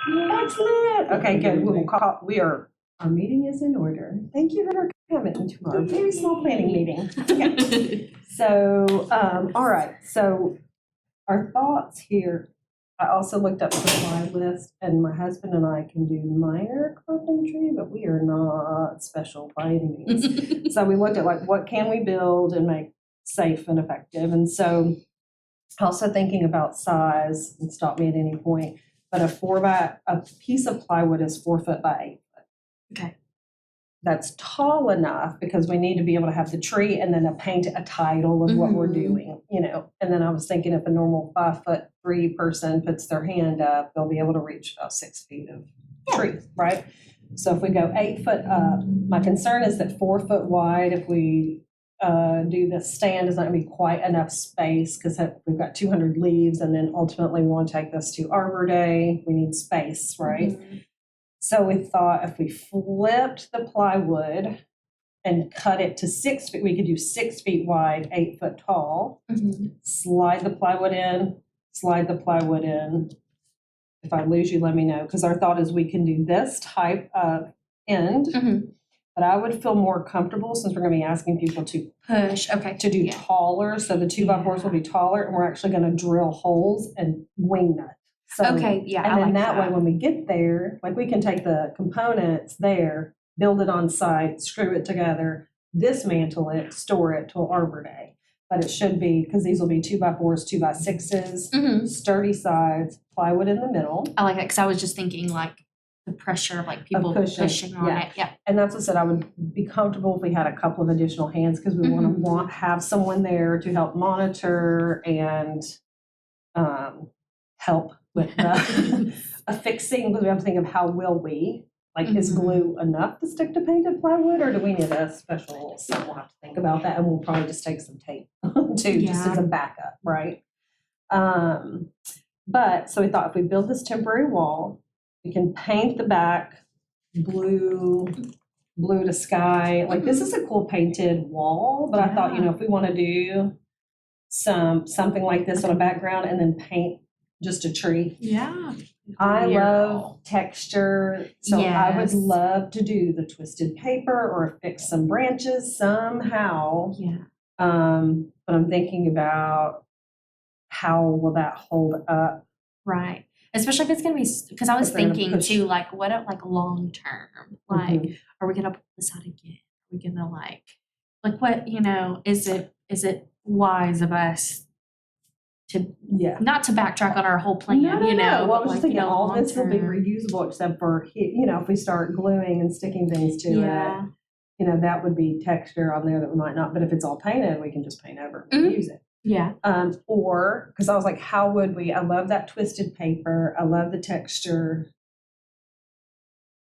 Excellent. Okay, good. Our meeting is in order. Thank you for coming to our very small planning meeting. Okay. So, all right, so our thoughts here, I also looked up the supply list, and my husband and I can do minor carpentry, but we are not special by any means. So we looked at like, what can we build and make safe and effective? And so also thinking about size, and stop me at any point, but a piece of plywood is 4 foot by 8 foot. Okay. That's tall enough because we need to be able to have the tree and then paint a title of what we're doing, you know. And then I was thinking if a normal 5'3" person puts their hand up, they'll be able to reach about 6 feet of tree, right? So if we go 8 foot up, my concern is that 4 foot wide, if we do the stand, is not going to be quite enough space because we've got 200 leaves, and then ultimately we want to take this to Arbor Day. We need space, right? So we thought if we flipped the plywood and cut it to 6 feet, we could do 6 feet wide, 8 foot tall. Slide the plywood in, slide the plywood in. If I lose you, let me know, because our thought is we can do this type of end. But I would feel more comfortable, since we're going to be asking people to push, to do taller. So the 2x4s will be taller, and we're actually going to drill holes and wing nut. So, and then that way, when we get there, like we can take the components there, build it on site, screw it together, dismantle it, store it till Arbor Day. But it should be, because these will be 2x4s, 2x6s, sturdy sides, plywood in the middle. I like that, because I was just thinking like the pressure of like people pushing on it. Yeah. And that's what I said, I would be comfortable if we had a couple of additional hands, because we want to have someone there to help monitor and help with the affixing, because we have to think of how will we, like, is glue enough to stick to painted plywood, or do we need a special, so we'll have to think about that, and we'll probably just take some tape too, just as a backup, right? But, so we thought if we build this temporary wall, we can paint the back blue to sky. Like, this is a cool painted wall, but I thought, you know, if we want to do something like this on a background and then paint just a tree. Yeah. I love texture, so I would love to do the twisted paper or fix some branches somehow. But I'm thinking about how will that hold up. Right. Especially if it's going to be, because I was thinking too, like, what if like long term, like, are we going to pull this out again? Are we going to like what, you know, is it wise of us to not to backtrack on our whole plan, you know? Well, I was just thinking all this will be reusable except for, you know, if we start gluing and sticking things to it, you know, that would be texture on there that we might not, but if it's all painted, we can just paint over and use it. Or, because I was like, how would we, I love that twisted paper, I love the texture.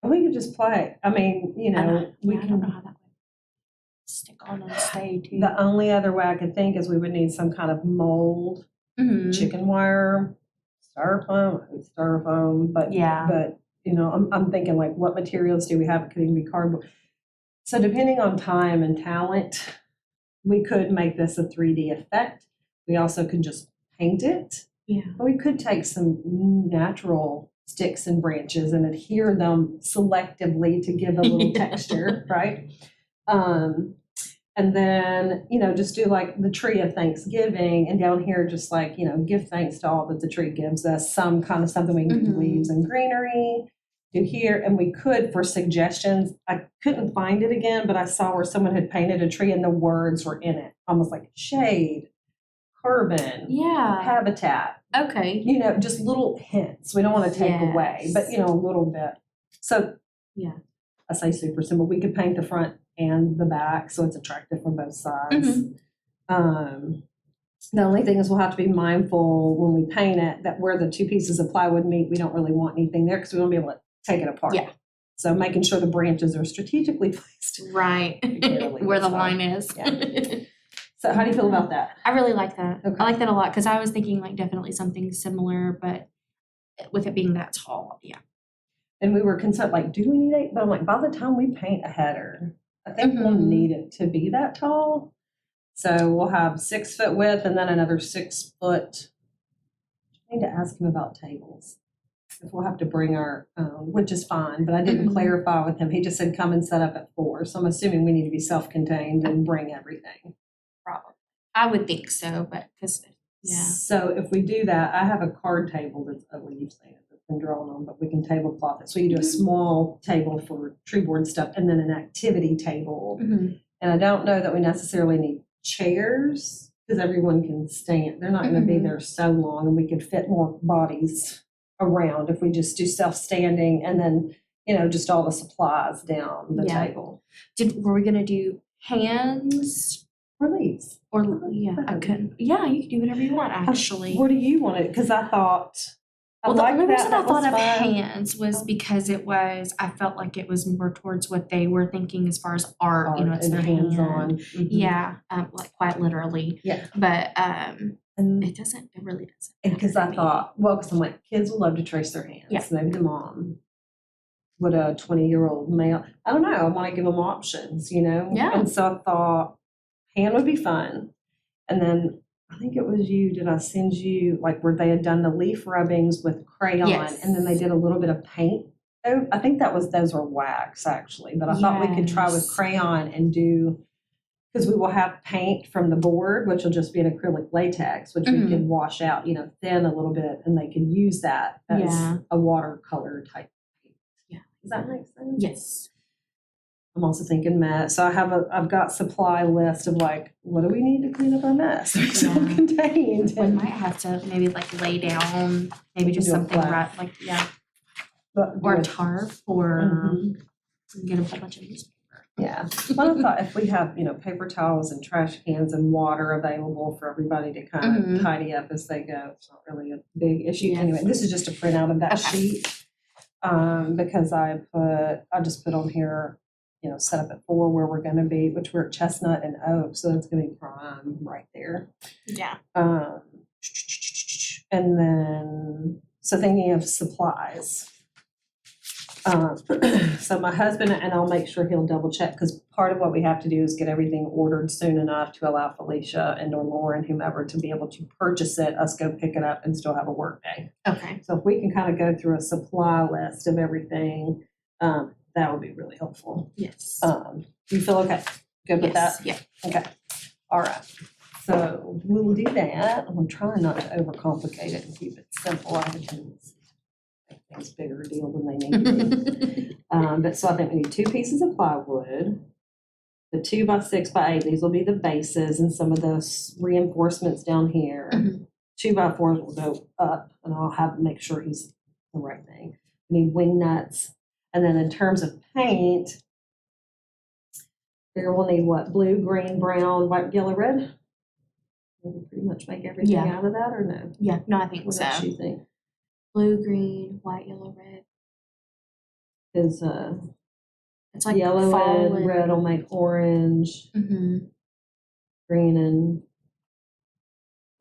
We could just play. I mean, you know, we can. I don't know how that would stick on and stay too. The only other way I could think is we would need some kind of mold, chicken wire, styrofoam, but you know, I'm thinking like, what materials do we have? It could even be cardboard. So depending on time and talent, we could make this a 3D effect. We also could just paint it. Or we could take some natural sticks and branches and adhere them selectively to give a little texture, right? And then, you know, just do like the tree of Thanksgiving, and down here, just like, you know, give thanks to all that the tree gives us, some kind of something we can do, leaves and greenery, do here. And we could, for suggestions, I couldn't find it again, but I saw where someone had painted a tree and the words were in it, almost like shade, carbon, habitat. Okay. You know, just little hints. We don't want to take away, but, you know, a little bit. So, I say super simple. We could paint the front and the back so it's attractive from both sides. The only thing is we'll have to be mindful when we paint it that where the two pieces of plywood meet, we don't really want anything there because we want to be able to take it apart. So making sure the branches are strategically placed. Right. Where the line is. So how do you feel about that? I really like that. I like that a lot because I was thinking like definitely something similar, but with it being that tall, And we were concerned, like, do we need 8? But I'm like, by the time we paint a header, I think we'll need it to be that tall. So we'll have 6 foot width and then another 6 foot. I need to ask him about tables. if we'll have to bring our own, which is fine, but I didn't clarify with him. He just said come and set up at 4. So I'm assuming we need to be self-contained and bring everything. Probably. I would think so, but because, yeah. So if we do that, I have a card table that's a leaf stand that's been drawn on, but we can tablecloth it. So you do a small table for tree board stuff and then an activity table. And I don't know that we necessarily need chairs because everyone can stand. They're not going to be there so long, and we could fit more bodies around if we just do self-standing and then, just all the supplies down the table. Were we going to do hands? Or leaves. Or, I couldn't. Yeah, you can do whatever you want, actually. What do you want it? Because I thought, the only reason I thought of hands was because I felt like it was more towards what they were thinking as far as art, it's their hands on. Yeah, like quite literally. Yeah. But it really doesn't. Because I thought, because I'm like, kids will love to trace their hands. Yeah. Maybe the mom. Would a 20-year-old male, I don't know, I want to give them options, Yeah. And so I thought hand would be fun. And then I think it was you, did I send you, like where they had done the leaf rubbings with crayon and then they did a little bit of paint. Oh, I think those were wax actually, but I thought we could try with crayon and do, because we will have paint from the board, which will just be an acrylic latex, which we can wash out, thin a little bit, and they can use that as a watercolor type. Yeah. Does that make sense? Yes. I'm also thinking mess. So I've got supply list of like, what do we need to clean up our mess? Self-contained. We might have to maybe like lay down, maybe just something right, like, or a tarp, or get a whole bunch of newspaper. Yeah. Well, I thought if we have, paper towels and trash cans and water available for everybody to kind of tidy up as they go, it's not really a big issue. Yeah. Anyway, this is just a printout of that sheet. Because I just put on here, set up at 4 where we're going to be, which we're at Chestnut and Oak. So that's going to be prime right there. Yeah. And then, so thinking of supplies. So my husband, and I'll make sure he'll double check, because part of what we have to do is get everything ordered soon enough to allow Felicia and or Lauren, whomever, to be able to purchase it, us go pick it up and still have a work day. Okay. So if we can kind of go through a supply list of everything, that would be really helpful. Yes. Do you feel okay? Good with that? Yeah. Okay. All right. So we'll do that. I'm trying not to overcomplicate it and keep it simple. I have a tendency to make things bigger deal than they need to be. But so I think we need 2 pieces of plywood, the 2x6x8. These will be the bases and some of those reinforcements down here. 2x4s will go up, and I'll make sure he's the right thing. We need wing nuts. And then in terms of paint, here we'll need what? Blue, green, brown, white, yellow, red? We'll pretty much make everything out of that, or no? Yeah, no, I think What so. else do you think? Blue, green, white, yellow, red. Is It's like yellow fall and red will make orange. Green and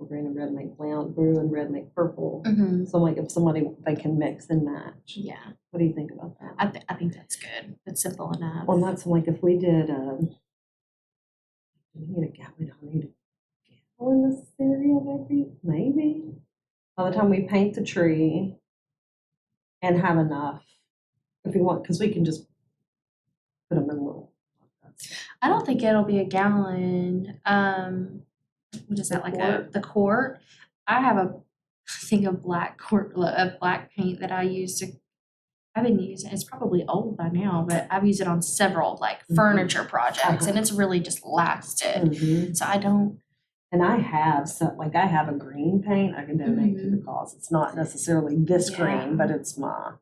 red make brown. Blue and red make purple. So like if they can mix and match. Yeah. What do you think about that? I think that's good. That's simple enough. Well, that's like if we did, we don't need a gal in this area, maybe. By the time we paint the tree and have enough, if we want, because we can just put them in little. I don't think it'll be a gallon. What is that, like the quart? I have a thing of black paint that I use to. I've been using. It's probably old by now, but I've used it on several furniture projects, and it's really just lasted. So I don't. And I have I have a green paint I can donate to the cause. It's not necessarily this green, but it's a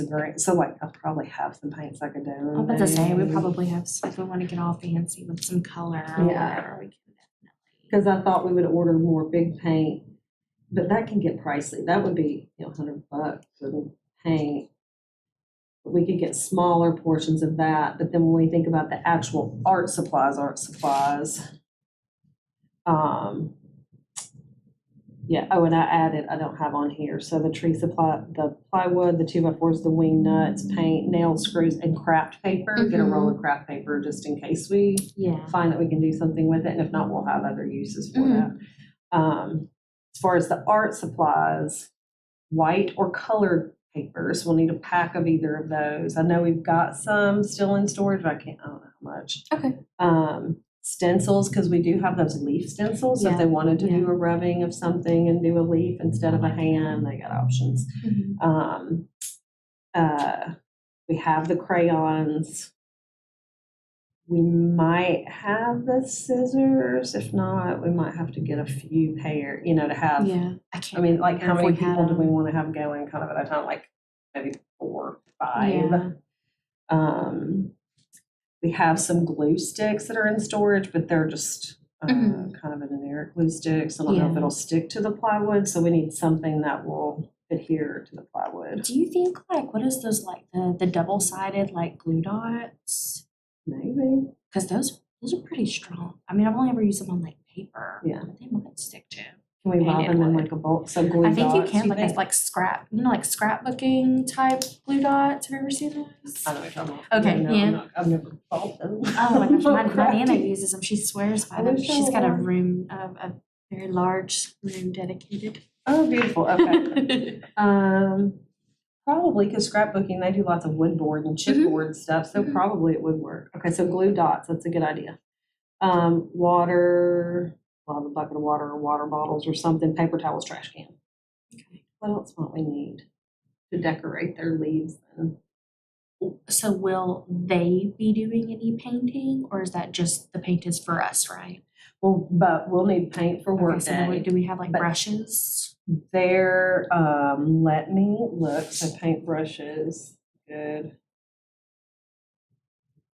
green. So I probably have some paints I could donate. I was about to say we probably have, if we want to get all fancy with some color or whatever, we can definitely. Because I thought we would order more big paint, but that can get pricey. That would be $100 for the paint. But we could get smaller portions of that. But then when we think about the actual art supplies. And I don't have on here. So the tree supply, the plywood, the 2x4s, the wing nuts, paint, nail screws, and craft paper. Get a roll of craft paper just in case we find that we can do something with it. And if not, we'll have other uses for that. As far as the art supplies, white or colored papers. We'll need a pack of either of those. I know we've got some still in storage, but I don't know how much. Okay. Stencils, because we do have those leaf stencils. So if Yeah, they wanted to yeah. do a rubbing of something and do a leaf instead of a hand, they got options. Mhm. We have the crayons. We might have the scissors. If not, we might have to get a few pair, to have. Yeah, I mean, like, how remember many if we had people do we them. want to have going kind of at a time? Like maybe 4, 5. Yeah. We have some glue sticks that are in storage, but they're just Mhm. kind of generic glue sticks. I don't know if Yeah. it'll stick to the plywood, so we need something that will adhere to the plywood. Do you think like what is those like the double-sided like glue dots? Maybe. Because those are pretty strong. I mean, I've only ever used them on like paper. Yeah. But they might stick to. Can we buy Painted them in wood. like a bulk? So glue I think you dots, can like think? as like like scrapbooking type glue dots. Have you ever seen those? I know what you're talking about. Okay, No, yeah. I've never bought them. Oh my gosh, my Nana Crafty. uses them. She swears by I them. wish I She's got a would. room, a very large room dedicated. Oh, beautiful. Okay. Probably because scrapbooking, they do lots of wood board and chipboard stuff, so Mhm. probably it would work. Okay, so glue dots, that's a good idea. Water, we'll have a bucket of water or water bottles or something, paper towels, trash can. Okay. What else might we need to decorate their leaves then? So will they be doing any painting, or is that just the paint is for us, right? Well, but we'll need paint for work Okay, so then day. do we have like But- brushes? There, let me look, so paintbrushes, good.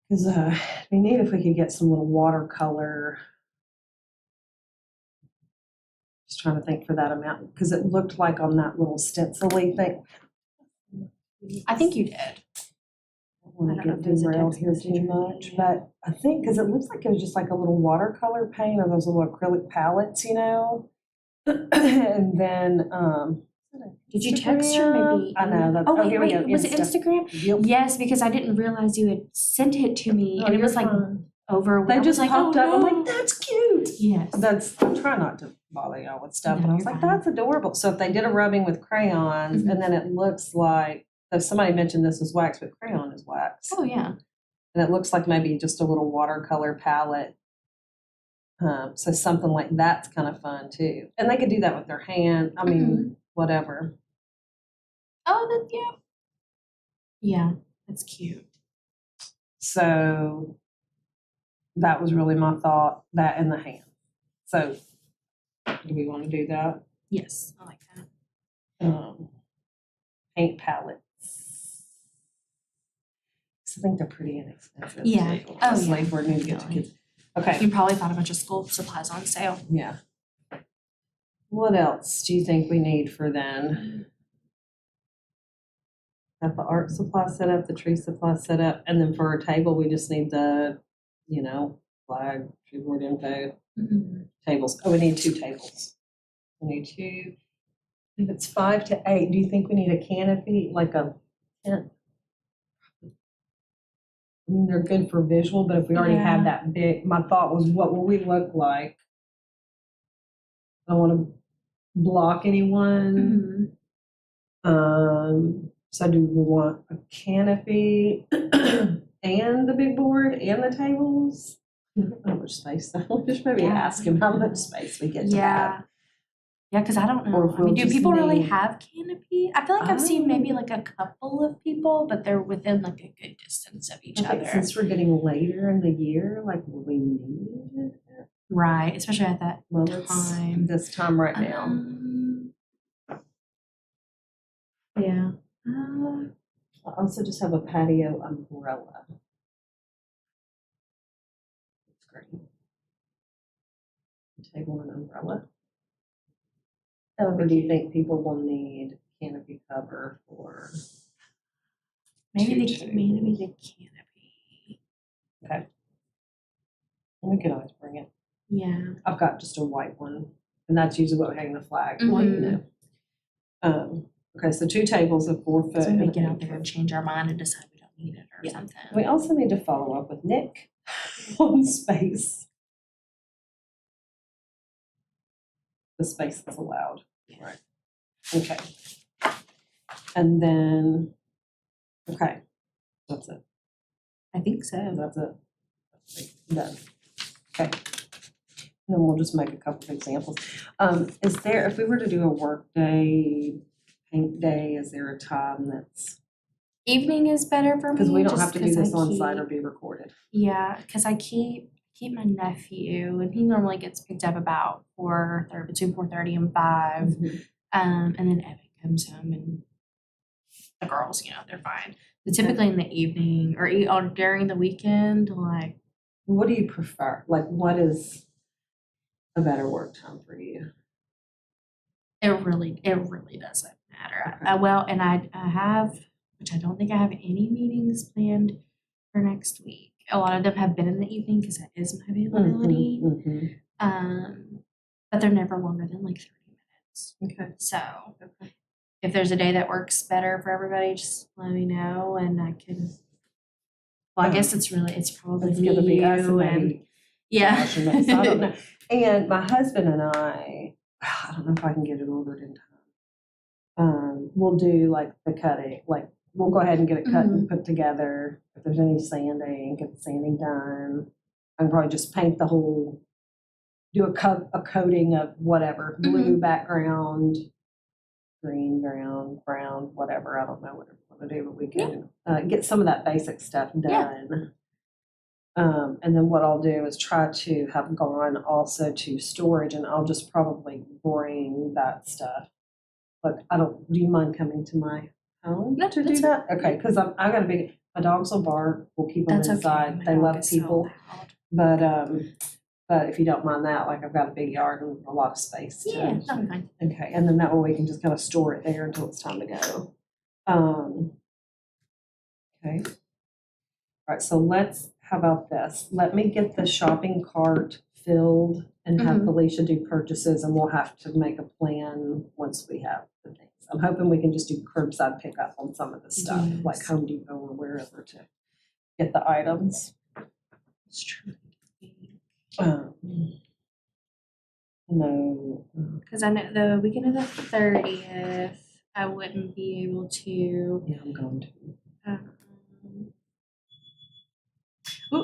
Because it'd be neat if we could get some little watercolor. Just trying to think for that amount, because it looked like on that little stencil-y thing. I think you did. I don't want I to don't know get if it was a derailed text here message too or much, anything. but I think, because it looks like it was just like a little watercolor paint or those little acrylic palettes, And then, Did you text her? Maybe. I know. That, Oh wait, here we go. was it Instagram? Yep. Yes, because I didn't realize you had sent it to me, Oh, and it you're was like fine. over. They I was just like, popped oh, up. I'm no. like, that's cute. Yes. I try not to bother y'all with stuff, No, but I was you're like, fine. that's adorable. So if they did a rubbing with crayons, Mhm. and then it looks like, so somebody mentioned this is wax, but crayon is wax. Oh yeah. And it looks like maybe just a little watercolor palette. So something like that's kind of fun too. And they could do that with their hand. I mean, whatever. Oh, that yeah. Yeah, that's cute. So that was really my thought, that and the hand. So do we want to do that? Yes, I like that. Paint palettes. I think they're pretty inexpensive Yeah. too. Oh, Honestly, yeah. if we're new to get to kids. Okay. You probably found a bunch of school supplies on sale. Yeah. What else do you think we need for then? Got the art supply set up, the tree supply set up, and then for our table, we just need the, flag, tree board info, tables. Oh, we need 2 tables. We need 2. If it's 5 to 8, do you think we need a canopy, like a tent? I mean, they're good for visual, but if we already have Yeah. that big, my thought was, what will we look like? I don't want to block anyone. So do we want a canopy and the big board and the tables? I don't know how much space. We'll just maybe Yeah. ask him how much space we get to have. Yeah, because I don't Or know. if I mean, we'll do just people really need- have canopy? I feel like I've seen maybe Oh. like a couple of people, but they're within like a good distance of each Okay, other. since we're getting later in the year, like, will we need it? Right, especially at that Well, it's time. this time right now. Yeah. I also just have a patio umbrella. It's great. Table and umbrella. Or do you think people will need canopy cover for? Maybe the 2 canopy. Okay. We can always bring it. Yeah. I've got just a white one, and that's usually what we hang the flag. Mhm. Well, okay, so 2 tables of 4 foot. So we may and get a out there and change our mind and decide we don't need it or Yeah. something. We also need to follow up with Nick on space. The space that's allowed. Right. Okay. And then, okay, that's it. I think so. That's it. Done. Okay. And then we'll just make a couple of examples. Is there, if we were to do a work day, paint day, is there a time that's, Evening is better for me. because we don't just have to do 'cause this I on site or keep- be recorded. Yeah, because I keep my nephew, and he normally gets picked up about between 4:30 and 5. Mhm. And then Evan comes home, and the girls, they're fine. But typically in the evening or during the weekend, like. What do you prefer? Like, what is a better work time for you? It really doesn't matter. Okay. Well, and I have, which I don't think I have any meetings planned for next week. A lot of them have been in the evening because that is my availability. But they're never longer than like 30 minutes. Okay. So if there's a day that works better for everybody, just let me know and I can. Well, I guess it's probably It's going to be us and and maybe yeah. Josh and us. I don't know. And my husband and I don't know if I can get it ordered in time. We'll do like the cutting, like we'll go ahead and get it cut and put together. If there's any sanding, get the sanding done. I can probably just paint the whole, do a coating of whatever, blue background, green ground, brown, whatever. I don't know what I want to do, but we can get some of that basic stuff done. And then what I'll do is try to have gone also to storage, and I'll just probably bring that stuff. But do you mind coming to my home to do that? Okay, because I got my dogs will bark. We'll keep them inside. Okay. They My love dog is people. so loud. But if you don't mind that, like I've got a big yard and a lot of space. Yeah, that'll be fine. Okay, and then that way we can just kind of store it there until it's time to go. Okay. All right, so how about this? Let me get the shopping cart filled and have Felicia do purchases, and we'll have to make a plan once we have the things. I'm hoping we can just do curbside pickup on some of the stuff, like Home Depot or wherever to get the items. It's true. No. Because I know the weekend of the 30th, I wouldn't be able to. Yeah, I'm going to.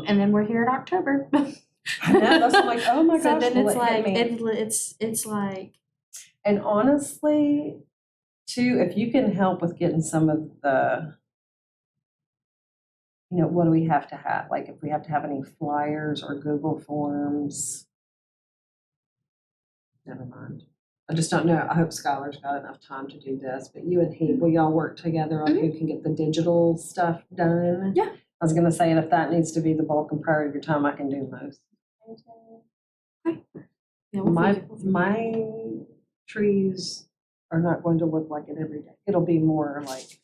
And then we're here in October. I know, that's like, oh my gosh. So then it's like me. it's like. And honestly, too, if you can help with getting some of the, what do we have to have? Like if we have to have any flyers or Google Forms. Never mind. I just don't know. I hope Skylar's got enough time to do this, but you and he, will y'all work together on who can get the digital stuff done? Yeah. I was going to say, and if that needs to be the bulk and priority of your time, I can do most. Okay. Yeah, my trees are not going to look like it every day. It'll be more like,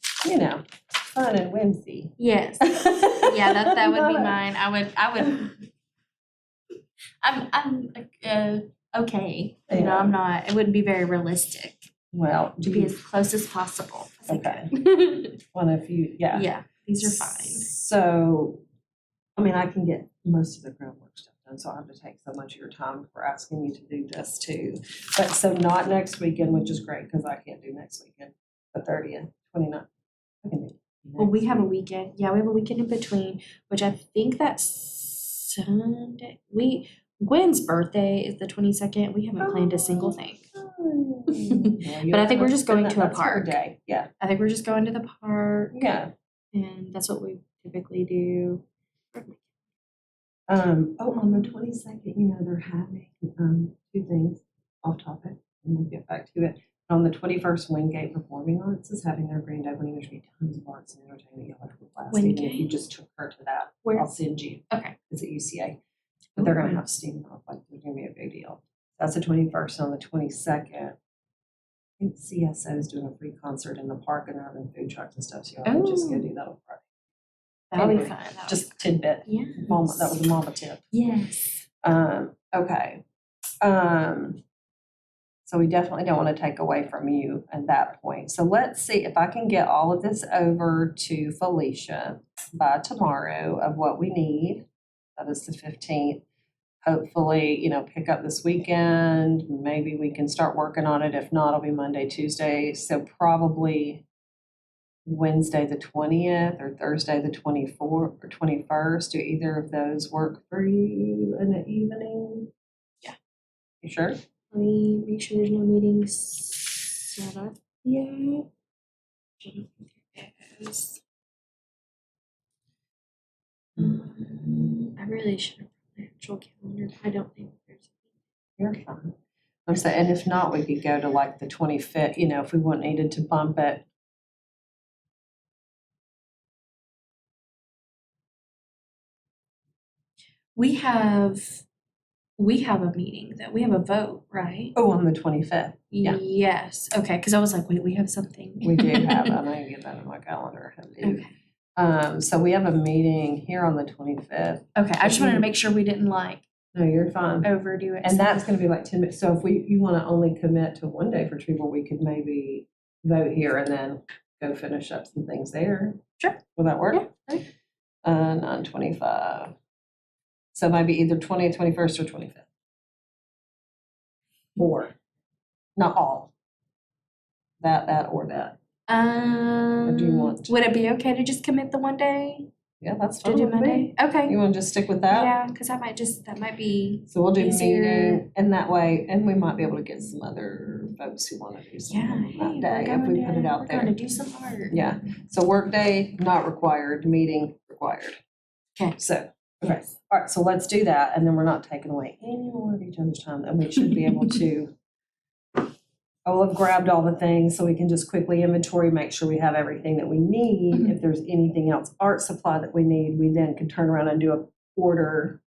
fun and whimsy. Yes. Yeah, that would be mine. I'm okay. I'm not. It wouldn't be very realistic. Well, to be as close as possible. Okay. Well, if you, yeah, these are fine. So, I can get most of the groundwork stuff done, so I'll have to take so much of your time for asking you to do this too. But so not next weekend, which is great because I can't do next weekend, the 30th, 29th. I can do. Well, we have a weekend. Yeah, we have a weekend in between, which I think that's Sunday. Gwen's birthday is the 22nd. We haven't planned a single thing. But I think we're just going to a park. Day. Yeah. I think we're just going to the park. Yeah. And that's what we typically do. On the 22nd, they're having two things off topic, and we'll get back to it. On the 21st, Wingate Performing Arts is having their grand opening. There's going to be tons of arts and entertainment. You'll have to class. Even if you just took her to that, where? I'll send you. Okay. It's at UCA. But they're going to have steam off. Like, there's going to be a big deal. That's the 21st. On the 22nd, I think CSO is doing a free concert in the park, and they're having food trucks and stuff. So y'all can just go do that on Friday. That'll be fun. Just tidbit. Yeah. That was a mama tip. Yes. Okay. So we definitely don't want to take away from you at that point. So let's see if I can get all of this over to Felicia by tomorrow of what we need. That is the 15th. hopefully, pick up this weekend. Maybe we can start working on it. If not, it'll be Monday, Tuesday. So probably Wednesday the 20th or Thursday the 24th or 21st. Do either of those work for you in the evening? Yeah. You sure? Let me make sure there's no meetings set up yet. I really should have brought my actual calendar. I don't think there's. You're fine. I'm saying, and if not, we could go to like the 25th, if we needed to bump it. We have a meeting though. We have a vote, right? Oh, on the 25th. Yeah. Yes. Okay. Because I was like, wait, we have something. We do have. I know you get that in my calendar. Okay. So we have a meeting here on the 25th. Okay. I just wanted to make sure we didn't No, you're fine. overdo it. And that's going to be like 10 minutes. So if you want to only commit to one day for Trevor, we could maybe vote here and then go finish up some things there. Sure. Will that work? Yeah. 9/25. So maybe either 20th, 21st, or 25th. Or not all. That, or that. Or do you want to? Would it be okay to just commit the one day Yeah, that's to fine do with me. Monday? Okay. You want to just stick with that? Yeah, because that might be. So we'll do easier. meeting, and that way, and we might be able to get some other folks who want to do something on that day if we put it out there. We're going to do some art. Yeah. So work day not required, meeting required. Okay. So okay. All right. So let's do that, and then we're not taking away any more of each other's time, and we should be able to. I will have grabbed all the things so we can just quickly inventory, make sure we have everything that we need. Mhm. If there's anything else art supply that we need, we then can turn around and do a order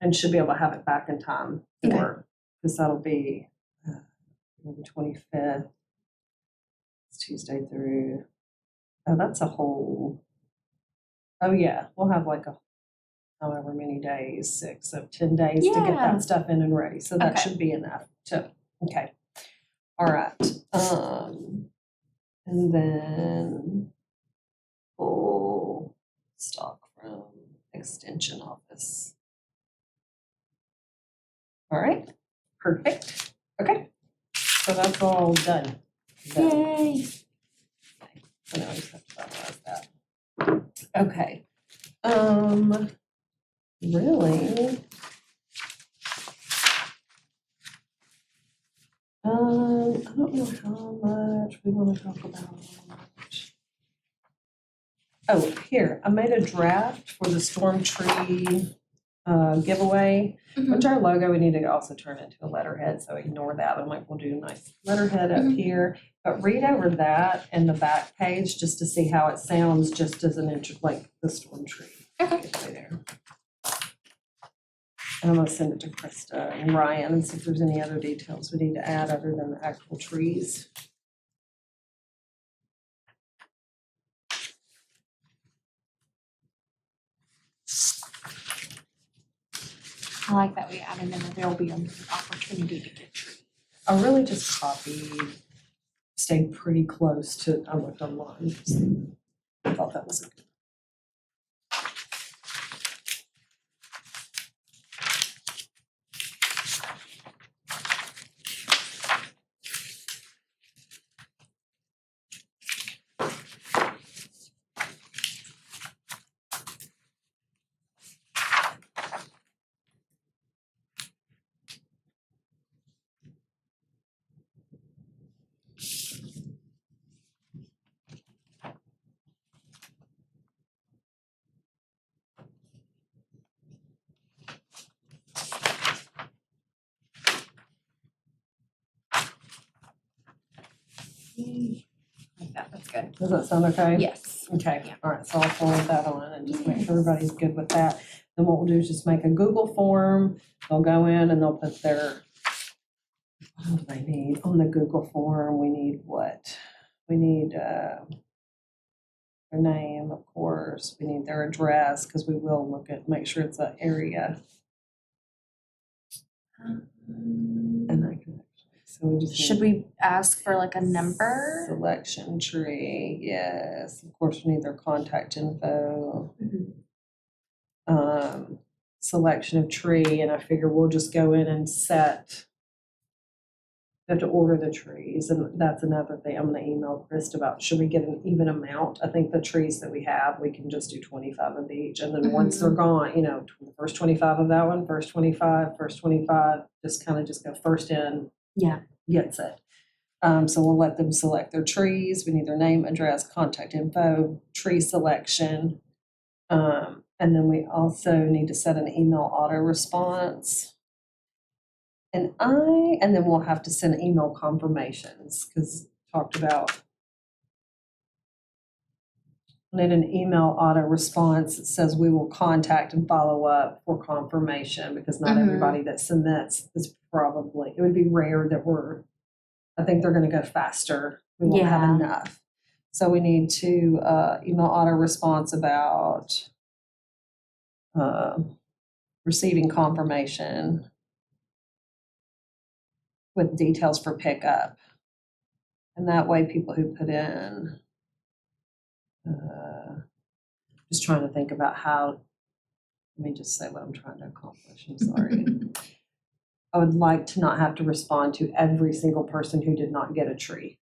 and should be able to have it back in time for, because that'll be the 25th. It's Tuesday through, that's a whole, yeah, we'll have like however many days, 6 of 10 days to get Yeah. that stuff in and ready. So that Okay. should be enough okay. All right. And then full stock from extension office. All right. Perfect. Okay. So that's all done. Yay. So now I just have to finalize that. Okay. Really? I don't know how much we want to talk about. Oh, here, I made a draft for the storm tree giveaway, which our logo, we need to also turn into a letterhead, so ignore that. I'm like, we'll do a nice letterhead up here. But read over that and the back page just to see how it sounds, just as an like the storm tree. Okay. There. And I'm going to send it to Krista and Ryan and see if there's any other details we need to add other than the actual trees. I like that we added in that there'll be an opportunity to get trees. I really just stayed pretty close to, I looked online. I thought that was a good. Like that. That's good. Does that sound okay? Yes. Okay. Yeah. All right. So I'll forward that on and just make sure everybody's good with that. Then what we'll do is just make a Google form. They'll go in and they'll put their, what do they need on the Google form? We need what? We need their name, of course. We need their address because we will make sure it's an area. And I can. So we just Should we ask for like a number? Selection tree, yes. Of course, we need their contact info. selection of tree, and I figure we'll just go in and set. We have to order the trees, and that's another thing. I'm going to email Chris about, should we get an even amount? I think the trees that we have, we can just do 25 of each, and then once they're gone, the first 25 of that one, first 25, just go first in, gets it. So we'll let them select their trees. We need their name, address, contact info, tree selection. And then we also need to set an email auto response. And then we'll have to send email confirmations, because talked about we need an email auto response that says we will contact and follow up for confirmation, because not everybody that submits is it would be rare that I think they're going to go faster. We won't have enough. So we need to email auto response about receiving confirmation with details for pickup. And that way people who put in, just trying to think about how, let me just say what I'm trying to accomplish. I'm sorry. I would like to not have to respond to every single person who did not get a tree.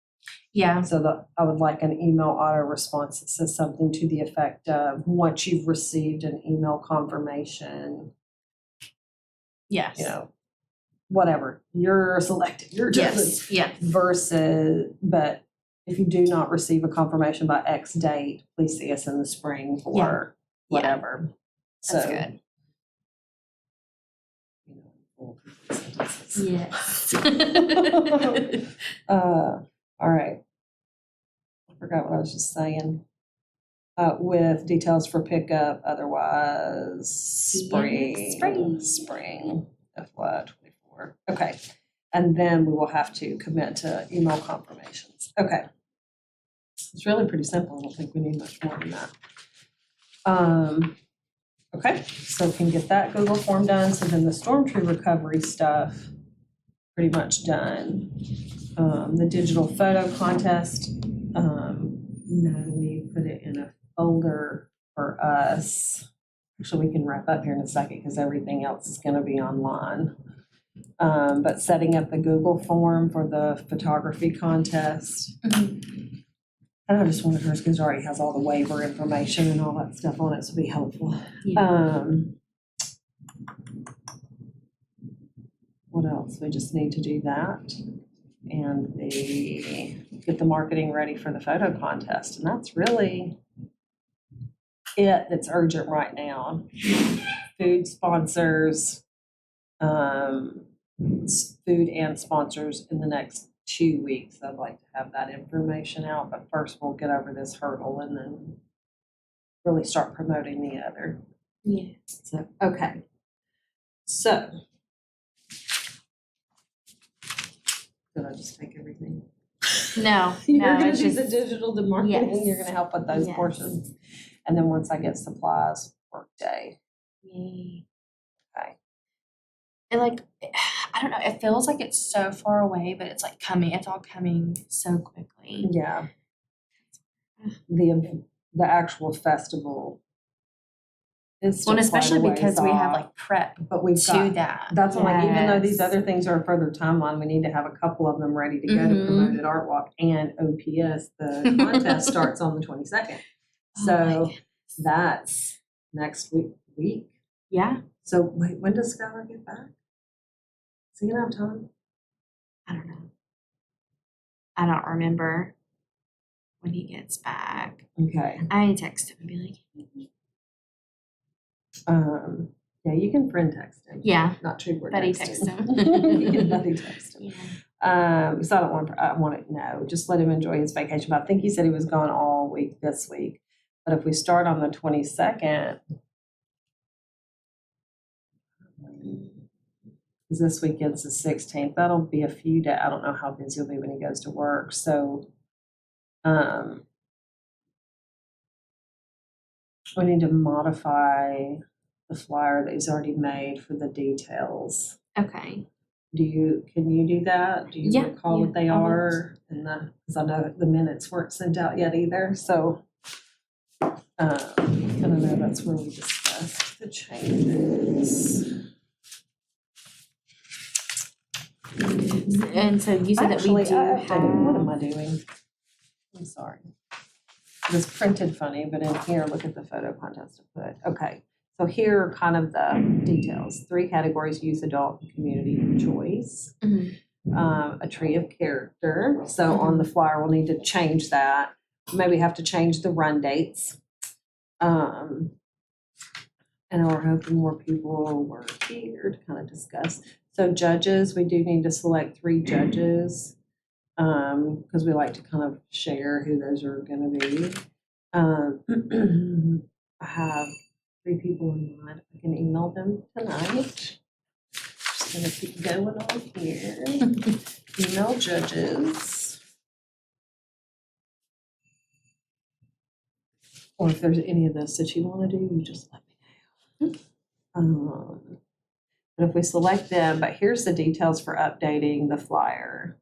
Yeah. So I would like an email auto response that says something to the effect of, once you've received an email confirmation, yes, whatever, you're selected, you're chosen. Yes. Versus, but if you do not receive a confirmation by X date, please see us in the spring for whatever. That's good. Yes. All right. I forgot what I was just saying. With details for pickup, otherwise spring FY24. Okay. And then we will have to commit to email confirmations. Okay. It's really pretty simple. I don't think we need much more than that. Okay, so can get that Google form done. So then the storm tree recovery stuff, pretty much done. The digital photo contest, we put it in a folder for us. Actually, we can wrap up here in a second because everything else is going to be online. But setting up the Google form for the photography contest. And I just wanted hers because it already has all the waiver information and all that stuff on it, so it'll be helpful. Yeah. What else? We just need to do that and get the marketing ready for the photo contest. And that's really it that's urgent right now. Food sponsors, food and sponsors in the next 2 weeks. I'd like to have that information out, but first we'll get over this hurdle and then really start promoting the other. Yeah. So, okay. So, did I just take everything? No. You're no, going it's to do just, the digital marketing. Yes. You're going to help with those Yes. portions. And then once I get supplies, work day. Yay. Okay. And I don't know, it feels like it's so far away, but it's all coming so quickly. Yeah. The actual festival is still Well, and especially quite a ways because we have off, prep but we've to got that. That's why, even though these Yes. other things are a further timeline, we need to have a couple of them ready to go to promote at Art Walk and OPS. The contest starts on the 22nd. So that's next week. Yeah. So wait, when does Skylar get back? Is he gonna have time? I don't know. I don't remember when he gets back. Okay. I text him and be like, yeah, you can friend text him. yeah, Not true word buddy text text him. You can buddy text him. Yeah. So I want to know, just let him enjoy his vacation. But I think he said he was gone all week this week. But if we start on the 22nd, because this weekend's the 16th, that'll be a few days. I don't know how busy he'll be when he goes to work. So we need to modify the flyer that he's already made for the details. Okay. Can you do that? Do you recall what they I will. are? Because I know the minutes weren't sent out yet either. So, and I know that's where we discussed. list, the changes. And so you said Actually, that we do I updated, what am have, I doing? I'm sorry. This printed funny, but in here, look at the photo contest I put. Okay, so here are kind of the details. 3 categories: youth, adult, and community choice. Mhm. A tree of character. So on the flyer, we'll need to change that. Maybe have to change the run dates. And we're hoping more people were here to kind of discuss. So judges, we do need to select 3 judges, because we like to kind of share who those are gonna be. I have 3 people in mind. I can email them tonight. Just gonna keep going on here. Email judges. Or if there's any of this that you wanna do, you just let me know. But if we select them, but here's the details for updating the flyer.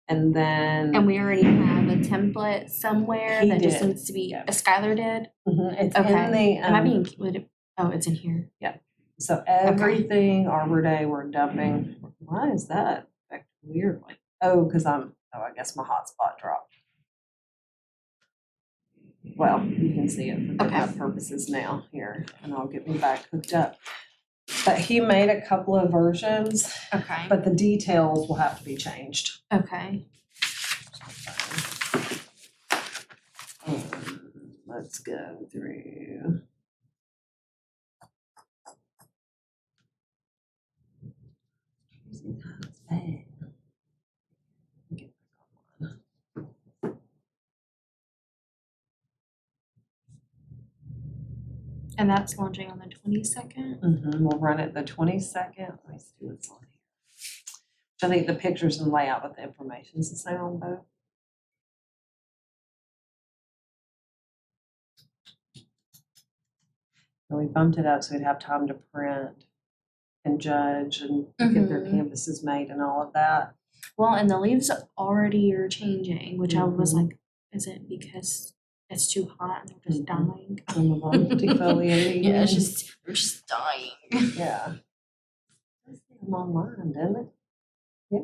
And then. and we already have a template somewhere He that just did, needs to be, yeah. Skylar did? It's Okay. in the. Am I being, oh, it's in here. So everything Arbor Day we're dumping. Why is that affected weirdly? Oh, because I guess my hotspot dropped. Well, you can see it for backup purposes now here, and I'll get me back hooked up. But he made a couple of versions, Okay. but the details will have to be changed. Okay. Let's go through. And that's launching on the 22nd? We'll run it the 22nd. Let me see what's on here. I think the pictures and layout with the information is the same on both. And we bumped it up so we'd have time to print and judge and get their canvases made and all of that. Well, and the leaves already are changing, which I was like, is it because it's too hot and they're just dying? Some of them defoliating. Yeah, they're just dying. Yeah. Let's see them online, didn't it? Yeah.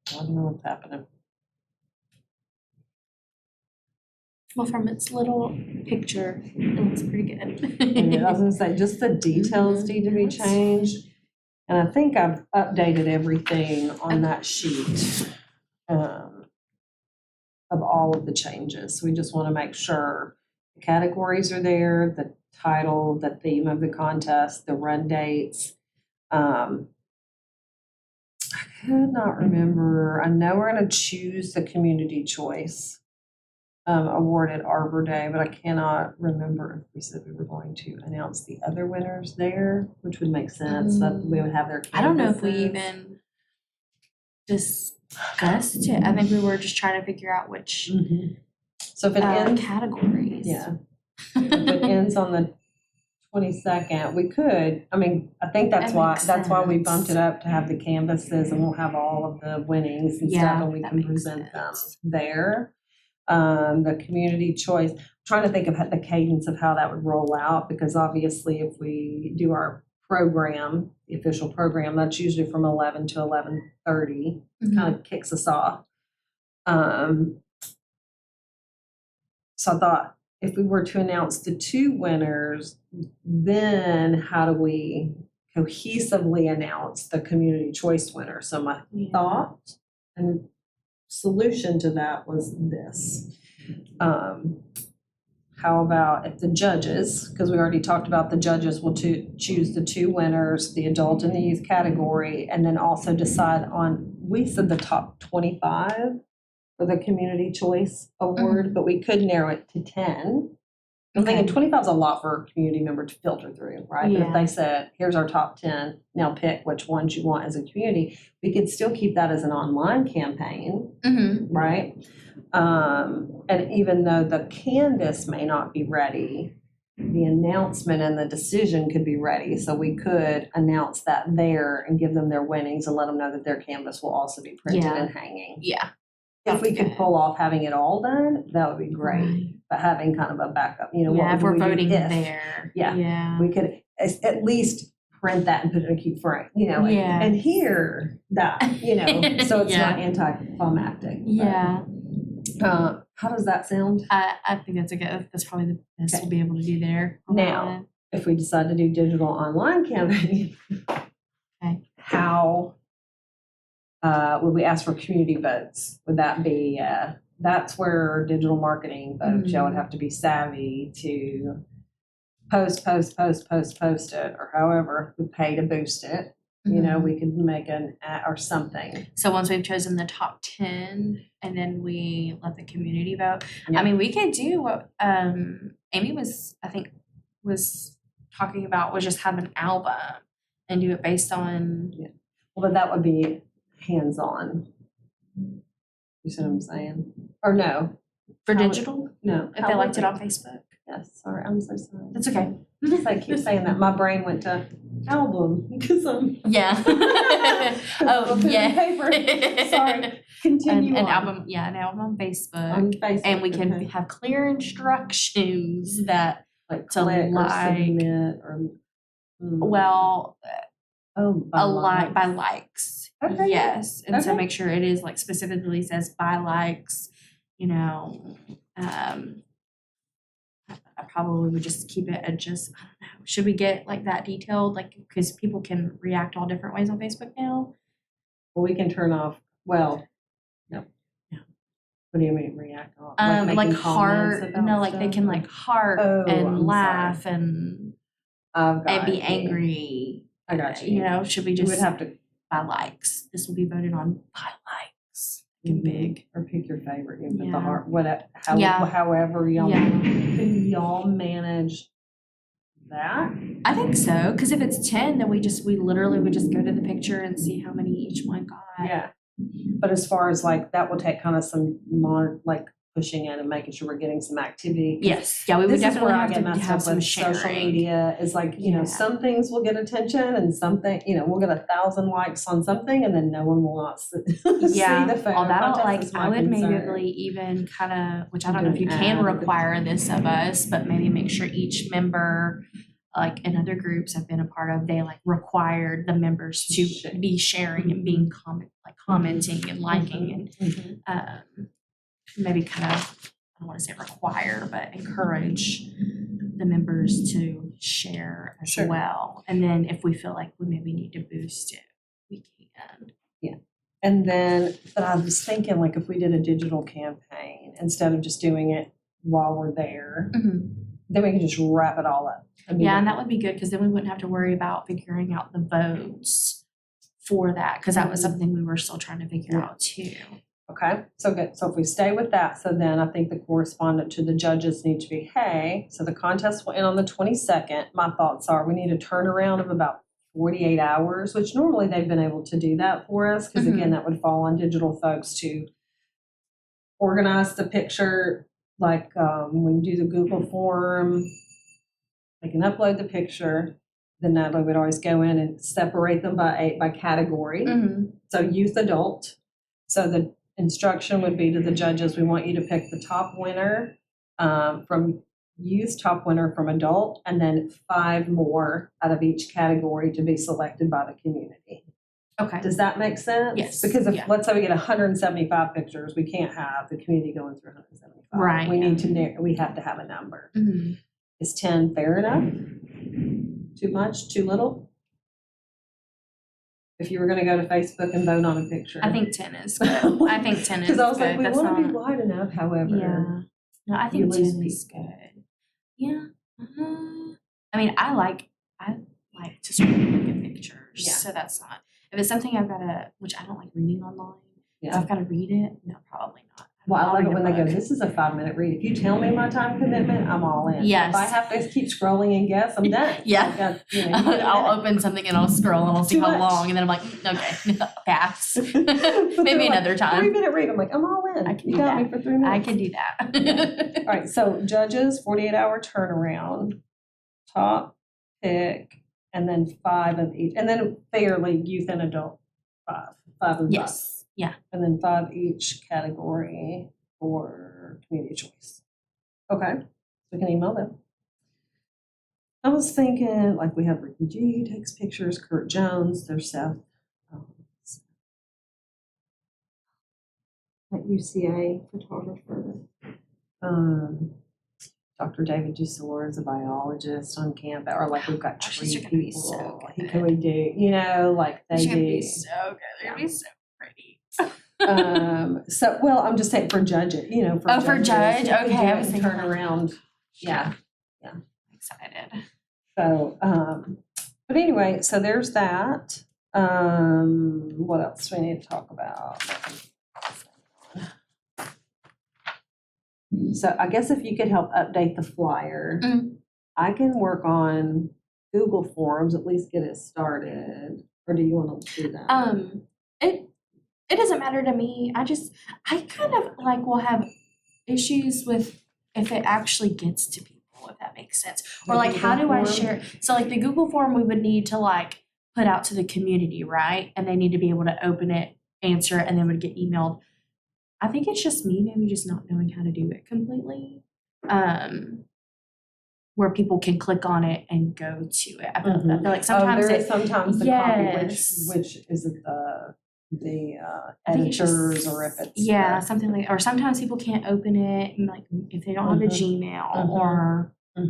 I don't know what's happening. Well, from its little picture, it looks pretty good. Yeah, I was gonna say, just the details need to be changed. And I think I've updated everything on that sheet of all of the changes. We just want to make sure the categories are there, the title, the theme of the contest, the run dates. I could not remember. I know we're going to choose the community choice award at Arbor Day, but I cannot remember if we said we were going to announce the other winners there, which would make sense. That we would have their canvases. I don't know if we even discussed it. I think we were just trying to figure out which So if it ends, categories. yeah, if it ends on the 22nd, we could. I mean, I think that's why we bumped it up to have the canvases, and we'll have all of the winnings and stuff, and we can present them there. The community choice. I'm trying to think of the cadence of how that would roll out, because obviously if we do our program, the official program, that's usually from 11 to 11:30. Kind of kicks us off. So I thought if we were to announce the 2 winners, then how do we cohesively announce the community choice winner? So my thought and solution to that was this. How about if the judges, because we already talked about the judges will choose the 2 winners, the adult and the youth category, and then also decide on, we said the top 25 for the community choice award, but we could narrow it to 10. I'm thinking 25 is a lot for a community member to filter through, right? But if they said, here's our top 10, now pick which ones you want as a community, we could still keep that as an online campaign, right? And even though the canvas may not be ready, the announcement and the decision could be ready. So we could announce that there and give them their winnings and let them know that their canvas will also be printed Yeah. and hanging. Yeah. If we could pull off having it all done, that would be great. Right. But having kind of a backup, what if would we're we do voting if? there. Yeah. Yeah. We could at least print that and put it in a cute frame, Yeah. and here that, so it's Yeah. not anticlimactic. Yeah. How does that sound? I think that's probably the best we'll be able to do there. Now, if we decide to do digital online campaign, how would we ask for community votes? Would that be, that's where digital marketing folks, y'all would have to be savvy to post it, or however, we pay to boost it. We could make an ad or something. So once we've chosen the top 10 and then we let the community vote, Yep. I mean, we could do what Amy was talking about, was just have an album and do it based on. Yeah. Well, but that would be hands-on. You see what I'm saying? Or no? For digital? No. If they liked it on Facebook? Yes, sorry, I'm so sorry. That's okay. I keep saying that. My brain went to album because I'm. Yeah. Oh, yeah. Paper. Sorry. Continue an on. album, an album on Facebook. On Facebook. And we can have clear instructions that like to click like, or submit or. Well, by likes. Okay. Yes. And so Okay. make sure it is like specifically says by likes, I probably would just keep it at just, I don't know. Should we get like that detailed? Like, because people can react all different ways on Facebook now. Well, we can turn off, no. What do you mean react off? Like making heart, comments about like they stuff, can or- like heart Oh, and I'm laugh and be you. angry. I got you. Should we You just would have to by likes? This will be voted on by likes. And big. or pick your favorite. You can put the Yeah. heart, Yeah. however y'all. Yeah. Can y'all manage that? I think so, because if it's 10, then we literally would just go to the picture and see how many each one got. Yeah. But as far as that will take kind of some more pushing in and making sure we're getting some activity. Yes. Yeah, we would This is definitely where I have get to messed have up some with sharing. social media is Yeah. some things will get attention and something, we'll get 1,000 likes on something and then no one will not see Yeah. the photo. Oh, that'll contest is my I would concern. maybe even kind of, which I don't know if Do you an can ad. require this of us, but maybe make sure each member, like in other groups I've been a part of, they required the members to Share. be sharing and being commenting and liking Mhm. and maybe kind of, I don't want to say require, but encourage the members to share as Sure. well. And then if we feel like we maybe need to boost it, we can. And then, but I was thinking if we did a digital campaign, instead of just doing it while we're there, then we can just wrap it all up. Yeah, and that would be good because then we wouldn't have to worry about figuring out the votes for that, because that was something we were still trying to figure out too. Okay, so good. So if we stay with that, so then I think the correspondent to the judges need to be, hey, so the contest will end on the 22nd. My thoughts are we need a turnaround of about 48 hours, which normally they've been able to do that for us, because again, that would fall on digital folks to organize the picture, when you do the Google form, they can upload the picture. Then Natalie would always go in and separate them by category. So youth, adult. So the instruction would be to the judges, we want you to pick the top winner from youth, top winner from adult, and then 5 more out of each category to be selected by the community. Okay. Does that make sense? Yes. Because if, Yeah. let's say we get 175 pictures, we can't have the community going through 175. Right. We have to have a number. Mhm. Is 10 fair enough? Too much? Too little? If you were going to go to Facebook and vote on a picture. I think 10 is good. I think 10 is good. Because I was like, we That's want to be not- wide enough, however. Yeah. No, I You think lose 10 is good. Yeah. I mean, I like to sort of look at pictures. Yeah. So that's not, if it's something I've got to, which I don't like reading online. If Yeah. I've got to read it, no, probably not. Well, I I'll love read it a when they go, book. this is a 5-minute read. If you tell me my time commitment, I'm all in. Yes. If I have to keep scrolling and guess, I'm done. Yeah. I've got, you get a I'll minute. open something and I'll scroll and I'll see Too how much. long, and then I'm like, okay, pass. But they're Maybe like, another time. 3-minute read. I'm like, I'm all in. I can You do got that. me for 3 minutes. I can do that. All right, so judges, 48-hour turnaround, top pick, and then 5 of each, and then fairly youth and adult, 5 and 5. Yes. Yeah. And then 5 each category for community choice. Okay, so we can email them. I was thinking, like, we have Ricky G takes pictures, Kurt Jones, there's Seth at UCA photographer. Dr. David Dusor is a biologist on campus, or like we've got tree She's gonna be people. so good. Can we do, like they She's gonna do. be so good. They're gonna be so pretty. So, well, I'm just saying for judge it, for Oh, for judges, judge? if we Okay, do I it was and thinking turn like- around. Yeah. Excited. So, but anyway, so there's that. What else do we need to talk about? So I guess if you could help update the flyer, I can work on Google Forms, at least get it started. Or do you want to do that? It doesn't matter to me. I kind of like will have issues with if it actually gets to people, if that makes sense. Or like, how do I share? So like the Google form we would need to like put out to the community, right? And they need to be able to open it, answer it, and then would get emailed. I think it's just me maybe just not knowing how to do it completely. Where people can click on it and go to it. I feel like sometimes there is sometimes the Yes. copy, which is it the I think it's just- editors, or if it's something like, or sometimes people can't open it, and like if they don't have a Gmail, or I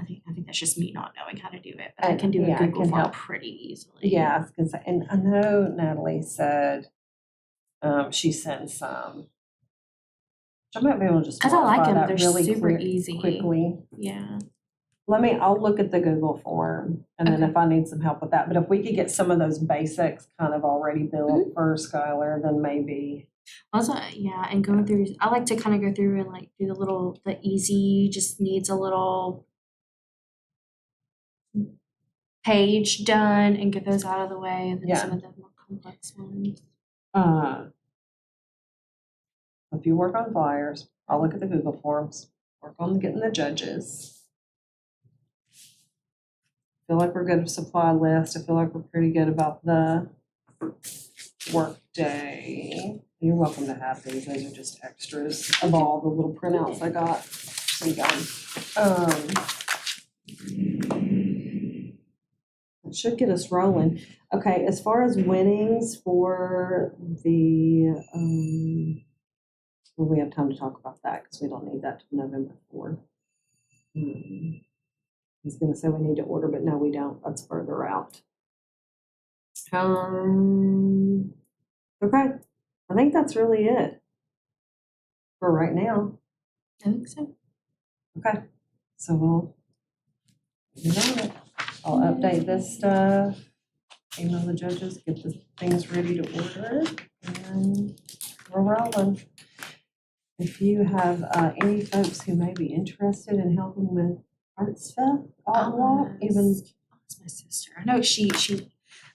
think that's just me not knowing how to do it. But I can do a I Google can form help. pretty easily. Yeah, I was gonna say, and I know Natalie said she sent some. I might be able to just Because I like modify them. that They're really super easy. quickly. Yeah. I'll look at the Google form, and then if I need some help with that, but if we could get some of those basics kind of already built for Skylar, then maybe. Also, yeah, and going through, I like to kind of go through and like do the easy, just needs a little page done and get those out of the way, and then some of the more complex ones. If you work on flyers, I'll look at the Google forms, work on getting the judges. I feel like we're good with supply list. I feel like we're pretty good about the work day. You're welcome to have these. Those are just extras of all the little printouts I got. There you go. It should get us rolling. Okay, as far as winnings for the, well, we have time to talk about that because we don't need that till November 4th. I was going to say we need to order, but no, we don't. That's further out. Okay, I think that's really it for right now. I think so. Okay, so we'll get on it. I'll update this stuff, email the judges, get the things ready to order, and we're rolling. If you have any folks who may be interested in helping with art stuff, art walk, even. It's my sister. I know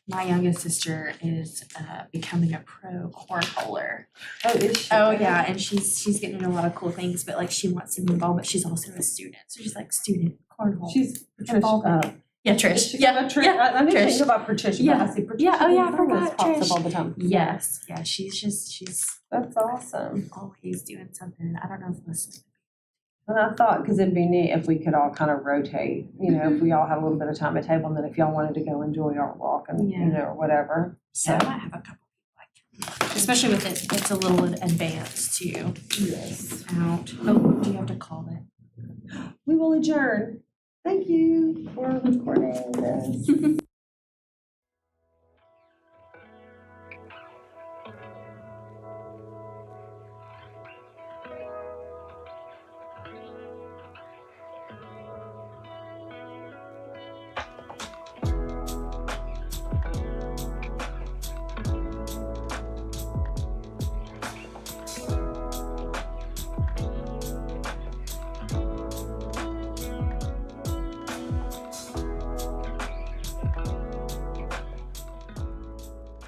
my youngest sister is becoming a pro cornholer. Oh, is she? Oh yeah, and she's getting into a lot of cool things, but like she wants to be involved, but she's also a student, so she's like student cornhole. She's involved. Yeah, Trish. I need to Trish. think about Patricia, Yeah. but I see Patricia. Yeah, oh yeah, I Gonzalez forgot pops Trish. up all the time. Yes, yeah, she's That's awesome. always doing something. I don't know if this is. And I thought, because it'd be neat if we could all kind of rotate, if we all had a little bit of time at table, and then if y'all wanted to go enjoy art walk and, or whatever. So I might have a couple people I can, especially with it, it's a little advanced too. Yes. Out. Oh, do you have to call it? We will adjourn. Thank you for recording this.